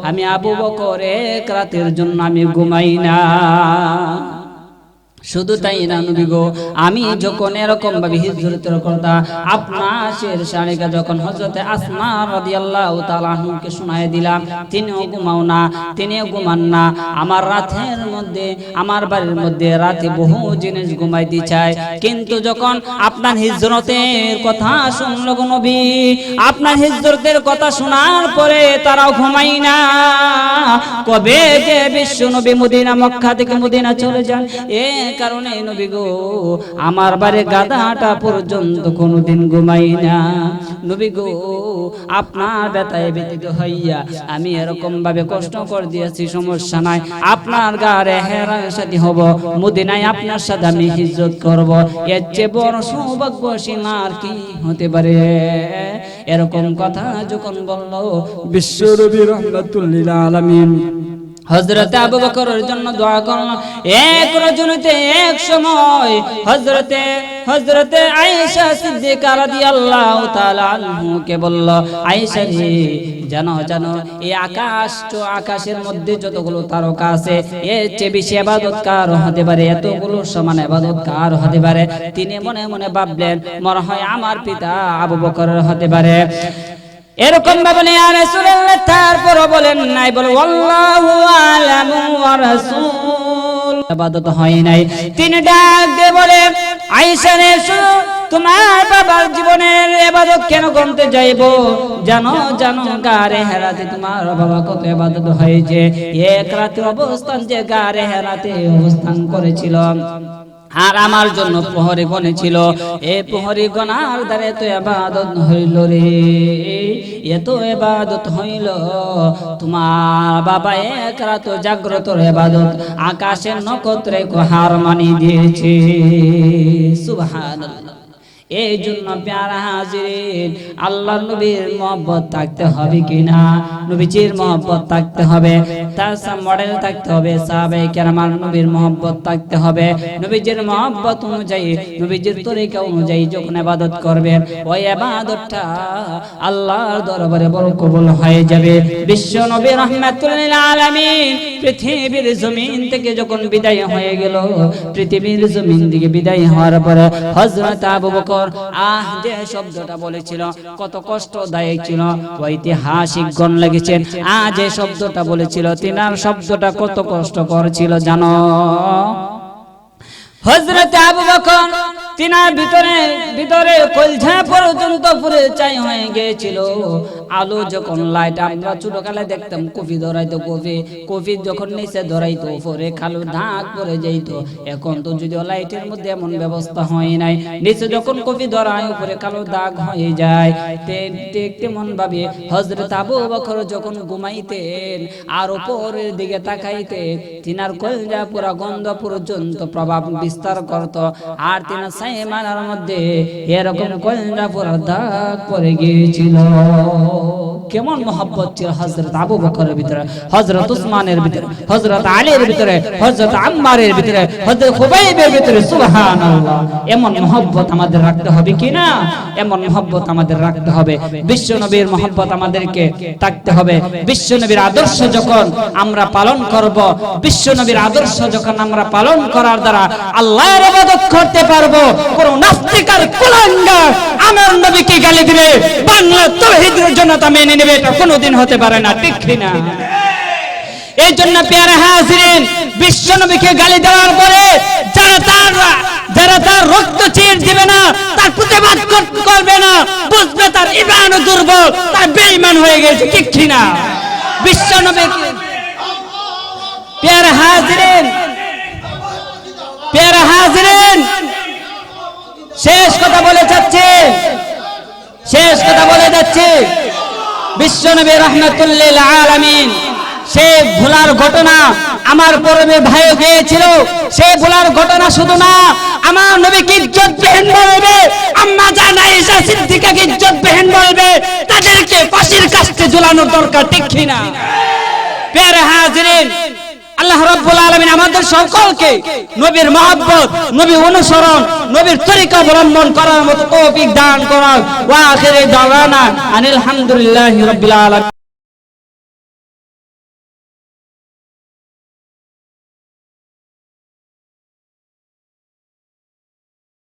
আমি আবু বকর এক রাতের জন্য আমি ঘুমাই না। শুধু তাই না নবী গো, আমি যখন এরকম ভাবে হিজরতের কথা আপনার শের শালিকা যখন হযরতে আসমা রাদিয়াল্লাহু তাআলা আনহাকে শোনায় দিলাম, তিনিও ঘুমান না। আমার রাতের মধ্যে, আমার বাড়ির মধ্যে রাতে বহু জিনিস ঘুমাইতে চায়, কিন্তু যখন আপনার হিজরতের কথা শুনলো গো নবী, আপনার হিজরতের কথা শোনার পরে তারাও ঘুমাই না। কবে যে বিশ্ব নবী মদিনা, মক্কা থেকে মদিনা চলে যান, কারণে নবী গো, আমার বাড়ি গাদাটা পর্যন্ত কোনোদিন ঘুমাই না। নবী গো, আপনার ব্যথায় ব্যতীত হইয়া আমি এরকম ভাবে কষ্ট করে দিয়েছি, সমস্যা নাই, আপনার গায়ে হেরার সাথে হব, মদিনায় আপনার সাথে আমি হিজরত করব, এর চেয়ে বড় সৌভাগ্যশীল আর কি হতে পারে? এরকম কথা যখন বলল বিশ্ব নবী রাহমাতুল লিল আলামিন হযরত আবু বকরের জন্য দোয়া করলেন। এক রজনীতে এক সময় হযরতে আয়েশা সিদ্দিকা রাদিয়াল্লাহু তাআলা আনহাকে বলল, আয়েশা রে, জানো এই আকাশের মধ্যে যতগুলো তারকা আছে, এর চেয়ে বেশি ইবাদত কার হতে পারে? এতগুলো সমান ইবাদত কার হতে পারে? তিনি মনে মনে ভাবলেন, মনে হয় আমার পিতা আবু বকরের হতে পারে। এরকম ভাবে ইয়া রাসূলুল্লাহ, তারপর বলেন নাই, বলে আল্লাহু আলামু ওয়া রাসূল, ইবাদত হয় নাই। তিনি ডাক দিয়ে বলে, আয়েশা রে, তোমার বাবার জীবনের ইবাদত কেন করতে যাইবো? জানো গারে হেরাতে তোমার বাবা কত ইবাদত হয়েছে। এক রাতের অবস্থান যে গারে হেরাতে অবস্থান করেছিল, আর আমার জন্য প্রহরী গণেছিল, এই প্রহরী গণার দ্বারা এত ইবাদত হইল রে, এত ইবাদত হইল। তোমার বাবা এক রাত জাগ্রত ইবাদত আকাশের নক্ষত্রে হার মানি দিয়েছে। সুবহানাল্লাহ। এই জন্য প্যারা হাজিরিন, আল্লাহর নবীর মহব্বত থাকতে হবে কিনা? নবীজির মহব্বত থাকতে হবে, তার মডেল থাকতে হবে, সাহাবায়ে কেরামের নবীর মহব্বত থাকতে হবে। নবীজির মহব্বত অনুযায়ী, নবীজির তরিকা অনুযায়ী যখন ইবাদত করবেন, ওই ইবাদতটা আল্লাহর দরবারে বড় কবুল হয়ে যাবে। বিশ্ব নবী রাহমাতুল লিল আলামিন পৃথিবীর জমিন থেকে যখন বিদায় হয়ে গেল, পৃথিবীর জমিন থেকে বিদায় হওয়ার পরে হযরত আবু বকর যে শব্দটা বলেছিল কত কষ্টদায়ক ছিল, ঐতিহাসিকগণ লিখেছেন যে শব্দটা বলেছিল, তিনার শব্দটা কত কষ্টকর ছিল জানো? হযরত আবু বকর তিনার ভিতরে কলঝা পর্যন্ত পুরে চাই হয়ে গিয়েছিল। আলো যখন লাইট, আমরা ছোটকালে দেখতাম কফি ধরাইতো, কফি যখন নিচে ধরাইতো পরে কালো দাগ পরে যাইতো। এখন তো যদিও লাইটের মধ্যে এমন ব্যবস্থা হয় নাই, নিচে যখন কফি ধরায় উপরে কালো দাগ হয়ে যায়। তেমন ভাবে হযরত আবু বকর যখন ঘুমাইতেন আর উপরের দিকে তাকাইতেন, তিনার কলজা পুরা গন্ধ পর্যন্ত প্রভাব বিস্তার করত। আর তিনার সাইমানার মধ্যে এরকম কলজা পুরা দাগ পড়ে গিয়েছিল। কেমন মহব্বত ছিল হযরত আবু বকরের ভিতরে, হযরত উসমানের ভিতরে, হযরত আলীর ভিতরে, হযরত আম্মারের ভিতরে, হযরত খুবাইবের ভিতরে। সুবহানাল্লাহ। এমন মহব্বত আমাদের রাখতে হবে কিনা? এমন মহব্বত আমাদের রাখতে হবে। বিশ্ব নবীর মহব্বত আমাদেরকে থাকতে হবে। বিশ্ব নবীর আদর্শ যখন আমরা পালন করব, বিশ্ব নবীর আদর্শ যখন আমরা পালন করার দ্বারা আল্লাহর ইবাদত করতে পারবো, কোন নাস্তিক আর কুলাঙ্গার আমার নবীকে গালি দিবে, বাংলা তাওহীদের জনতা মেনে নেবে, এটা কোনোদিন হতে পারে না, ঠিক কিনা? এই জন্য প্যারা হাজিরিন, বিশ্ব নবীকে গালি দেওয়ার পরে যারা তার রক্ত চির দিবে না, তার প্রতিবাদ করবে না, বুঝবে তার ঈমান দুর্বল, তার বেঈমান হয়ে গেছে, ঠিক কিনা? বিশ্ব নবীকে প্যারা হাজিরিন, শেষ কথা বলে যাচ্ছে, বিশ্ব নবী রাহমাতুল লিল আলামিন, সে ভোলার ঘটনা আমার পূর্বে ভাইও গিয়েছিল। সে ভোলার ঘটনা শুধু না, আমার নবীকে ইজ্জত বিহীন বলবে, আম্মা জান আয়েশা সিদ্দিকাকে ইজ্জত বিহীন বলবে, তাদেরকে ফাঁসির কাস্টে ঝুলানোর দরকার, ঠিক কিনা? প্যারা হাজিরিন, আল্লাহ রাব্বুল আলামিন আমাদের সকলকে নবীর মহব্বত, নবী অনুসরণ, নবীর তরিকা অবলম্বন করার মতো তৌফিক দান করার। ওয়া আখিরি দাওয়ানা আনিল হামদুলিল্লাহি রাব্বিল আলামিন।